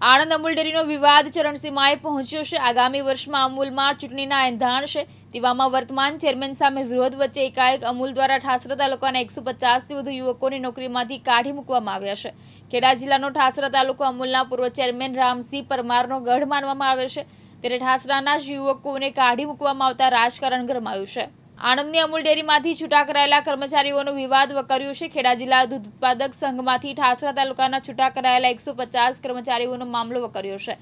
આણંદ અમૂલ ડેરીનો વિવાદ ચરણસીમાએ પહોંચ્યો છે। આગામી વર્ષમાં અમૂલમાં ચૂંટણીના એંધાણ છે। તેવામાં વર્તમાન ચેરમેન સામે વિરોધ વચ્ચે એકાએક અમૂલ દ્વારા ઠાસરા તાલુકાના 150થી વધુ યુવકોની નોકરીમાંથી કાઢી મૂકવામાં આવ્યા છે। ખેડા જિલ્લાનો ઠાસરા તાલુકો અમૂલના પૂર્વ ચેરમેન રામસિંહ પરમારનો ગઢ માનવામાં આવે છે, ત્યારે ઠાસરાના જ યુવકોને કાઢી મૂકવામાં આવતા રાજકારણ ગરમાયું છે। આણંદની અમૂલ ડેરીમાંથી છૂટા કરાયેલા કર્મચારીઓનો વિવાદ વકર્યો છે। ખેડા જિલ્લા દૂધ ઉત્પાદક સંઘમાંથી ઠાસરા તાલુકાના છૂટા કરાયેલા 150 કર્મચારીઓનો મામલો વકર્યો છે।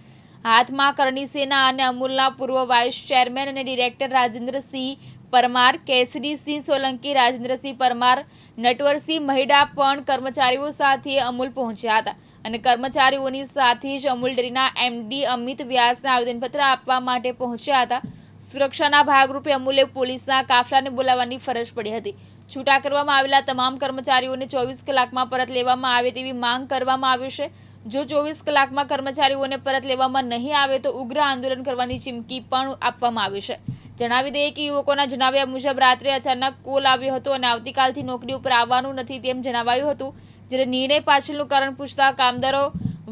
હાથમાં કરણી સેના અને અમૂલના પૂર્વ વાઇસ ચેરમેન અને ડિરેક્ટર રાજેન્દ્રસિંહ પરમાર, કેસરીસિંહ સોલંકી, રાજેન્દ્રસિંહ પરમાર, નટવરસિંહ મહિડા પણ કર્મચારીઓ સાથે અમૂલ પહોંચ્યા હતા અને કર્મચારીઓની સાથે જ અમૂલ ડેરીના એમડી અમિત વ્યાસને આવેદનપત્ર આપવા માટે પહોંચ્યા હતા। સુરક્ષાના ભાગરૂપે અમૂલે પોલીસના કાફલાને બોલાવવાની ફરજ પડી હતી। છૂટા કરવામાં આવેલા તમામ કર્મચારીઓને 24 કલાકમાં પરત લેવામાં આવે તેવી માંગ કરવામાં આવી છે। જો 24 કલાકમાં કર્મચારીઓને પરત લેવામાં નહીં આવે તો ઉગ્ર આંદોલન કરવાની ચીમકી પણ આપવામાં આવી છે। જણાવી દઈએ કે યુવકોના જણાવ્યા મુજબ રાત્રે અચાનક કોલ આવ્યો હતો અને આવતીકાલથી નોકરી ઉપર આવવાનું નથી તેમ જણાવાયું હતું, જ્યારે નિર્ણય પાછળનું કારણ પૂછતા કામદારો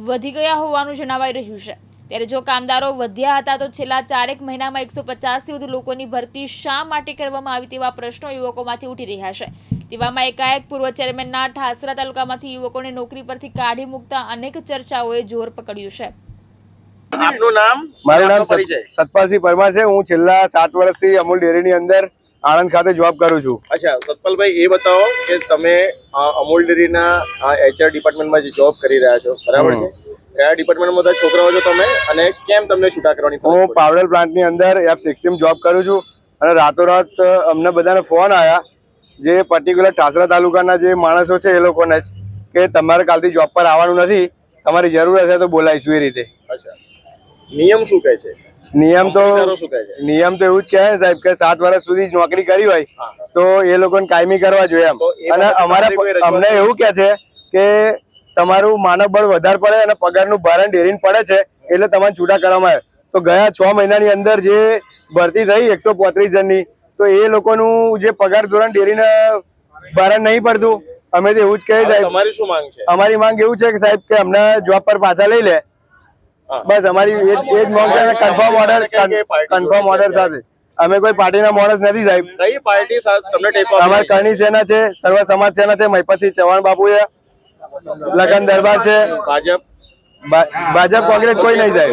વધી ગયા હોવાનું જણાવાઈ રહ્યું છે। ત્યારે જો કામદારો વધ્યા હતા તો છેલ્લા 4 મહિનામાં 150થી વધુ લોકોની ભરતી શા માટે કરવામાં આવી તેવા પ્રશ્નો યુવકોમાંથી ઉઠી રહ્યા છે। તેવામાં એકાએક પૂર્વ ચેરમેનના ઠાસરા તાલુકામાંથી યુવકોને નોકરી પરથી કાઢી મૂકતા અનેક ચર્ચાઓએ જોર પકડ્યું છે। આપનું નામ? મારું નામ સતપાલસિંહ પરમાર છે। હું છેલ્લા 7 વર્ષથી અમૂલ ડેરીની અંદર આણંદ ખાતે જોબ કરું છું। અચ્છા, સતપાલભાઈ, એ બતાવો કે તમે અમૂલ ડેરીના HR ડિપાર્ટમેન્ટમાં જે જોબ કરી રહ્યા છો, બરાબર છે? કયા ડિપાર્ટમેન્ટમાં બધા છોકરાઓ છો તમે અને કેમ તમને છૂટા કરવાની ફરજ પડી? હું પાવડર પ્લાન્ટની અંદર F16 જોબ કરું છું અને રાતોરાત અમને બધાને ફોન આવ્યા, જે પર્ટિક્યુલર ઠાસરા તાલુકાના જે માણસો છે એ લોકોને જ, કે તમારે કાલથી જોબ પર આવવાનું નથી, તમારી જરૂર હશે તો બોલાવીશું એ રીતે। અચ્છા, નિયમ શું કહે છે? નિયમ તો શું કહે છે? નિયમ તો એવું જ કહે સાહેબ કે 7 વર્ષ સુધી નોકરી કરી હોય તો એ લોકોને કાયમી કરવા જોઈએ એમ। અને અમને એવું કહે છે કે તમારું માનવ બળ વધારે પડે અને પગારનું ભારણ ડેરીને પડે છે એટલે તમારે છૂટા કરવામાં આવે। તો ગયા 6 મહિનાની અંદર જે ભરતી થઈ 135 જણની, તો એ લોકોનું જે પગાર ધોરણ ડેરીને ભારણ નહીં પડતું। અમે તો એવું જ કહીએ સાહેબ। તમારી શું માંગ છે? અમારી માંગ એવું છે કે સાહેબ કે અમને જોબ પર પાછા લઈ લે, બસ અમારી એ જ માંગ છે। કન્ફર્મ ઓર્ડર સાથે અમે કોઈ પાર્ટીના માણસ નથી સાહેબ। કઈ પાર્ટી તમને ટેકો આપે? અમારી કરણી સેના છે, સર્વ સમાજ સેના છે, મહિપતસિંહ ચૌહાણ બાપુ છે, લગન દરબાર છે, ભાજપ કોંગ્રેસ કોઈ નહીં સાહેબ।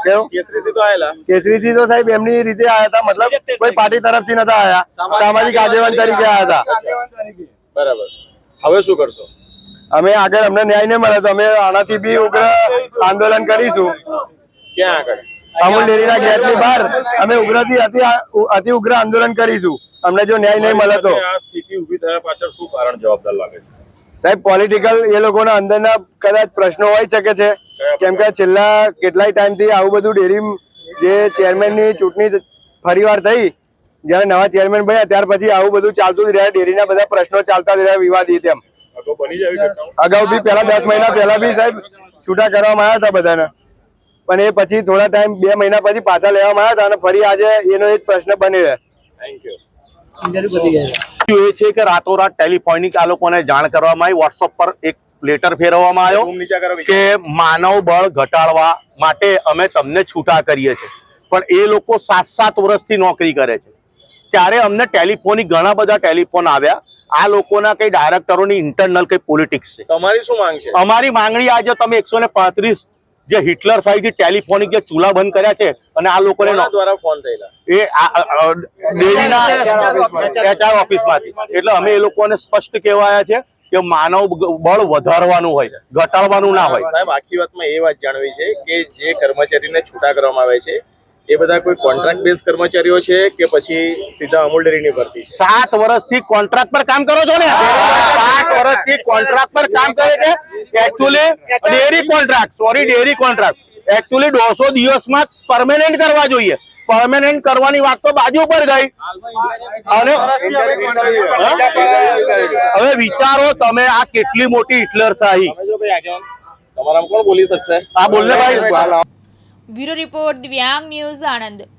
કેવું? કેસરીસિંહ તો આયેલા? કેસરીસિંહ તો સાહેબ એમની રીતે આયા હતા, મતલબ કોઈ પાર્ટી તરફથી નતા આયા, સામાજિક આગેવાન તરીકે આયા હતા। બરાબર, હવે શું કરશો? અમે આગળ અમને ન્યાય નહીં મળે તો અમે આનાથી બી ઉગ્ર આંદોલન કરીશું। ક્યાં આગળ? અમૂલ ડેરીના ગેટની બહાર અમે ઉગ્રથી અતિ ઉગ્ર આંદોલન કરીશું અમને જો ન્યાય નહીં મળે તો। આ સ્થિતિ ઊભી થયા પાછળ શું કારણ જવાબદાર લાગે છે? સાહેબ પોલિટિકલ એ લોકોના અંદરના કદાચ પ્રશ્નો હોઈ શકે છે, કેમ કે છેલ્લા કેટલાય ટાઈમથી આવું બધું ડેરી જે ચેરમેનની ચૂંટણી ફરીવાર થઈ, જ્યારે નવા ચેરમેન બન્યા ત્યાર પછી આવું બધું ચાલતું જ રહ્યા, ડેરીના બધા પ્રશ્નો ચાલતા જ રહ્યા વિવાદિત એમ। અગાઉ બી પહેલા 10 મહિના પહેલા બી સાહેબ છૂટા કરવામાં આવ્યા હતા બધાને, પણ એ પછી થોડા ટાઈમ 2 મહિના પછી પાછા લેવામાં આવ્યા હતા અને ફરી આજે એનો એ જ પ્રશ્ન બની રહ્યો। એ છે કે રાતોરાત ટેલિફોનિક આ લોકોને જાણ કરવામાં આવી, વોટ્સઅપ પર એક લેટર ફેરવવામાં આવ્યો કે માનવ બળ ઘટાડવા માટે અમે તમને છૂટા કરીએ છીએ, પણ એ લોકો 7 વર્ષથી નોકરી કરે છે। ત્યારે અમને ટેલિફોનિક ઘણા બધા ટેલિફોન આવ્યા, આ લોકોના કઈ ડાયરેક્ટરોની ઇન્ટરનલ કઈ પોલિટિક્સ છે। તમારી શું માંગ છે? અમારી માંગણી આજે તમે 135 જે હિટલર સાઈડ ટેલિફોનિક જે ચૂલા બંધ કર્યા છે અને આ લોકોને દ્વારા ફોન થયેલા એ ડેરીના HR ઓફિસમાંથી, એટલે અમે એ લોકોને સ્પષ્ટ કહેવાયા છે કે માનવ બળ વધારવાનું હોય, ઘટાડવાનું ના હોય। સાહેબ, આખી વાતમાં એ વાત જાણવી છે કે જે કર્મચારીને છૂટા કરવામાં આવે છે એ બધા કોઈ કોન્ટ્રાક્ટ બેઝ કર્મચારીઓ છે કે પછી સીધા અમૂલ ડેરીની ભરતી? 7 વર્ષથી કોન્ટ્રાક્ટ પર કામ કરો છો ને? 7 વર્ષથી કોન્ટ્રાક્ટ પર કામ કરે છે। એકચ્યુઅલી ડેરી કોન્ટ્રાક્ટ એકચ્યુઅલી 150 દિવસમાં પરમેનન્ટ કરવા જોઈએ, પરમેનન્ટ કરવાની વાત તો બાજુ પર ગઈ। અને હવે વિચારો તમે આ કેટલી મોટી હિટલરશાહી। તમારા કોણ બોલી શકશે? આ બોલને ભાઈ। બ્યુરો રિપોર્ટ, દિવ્યાંગ ન્યૂઝ, આણંદ।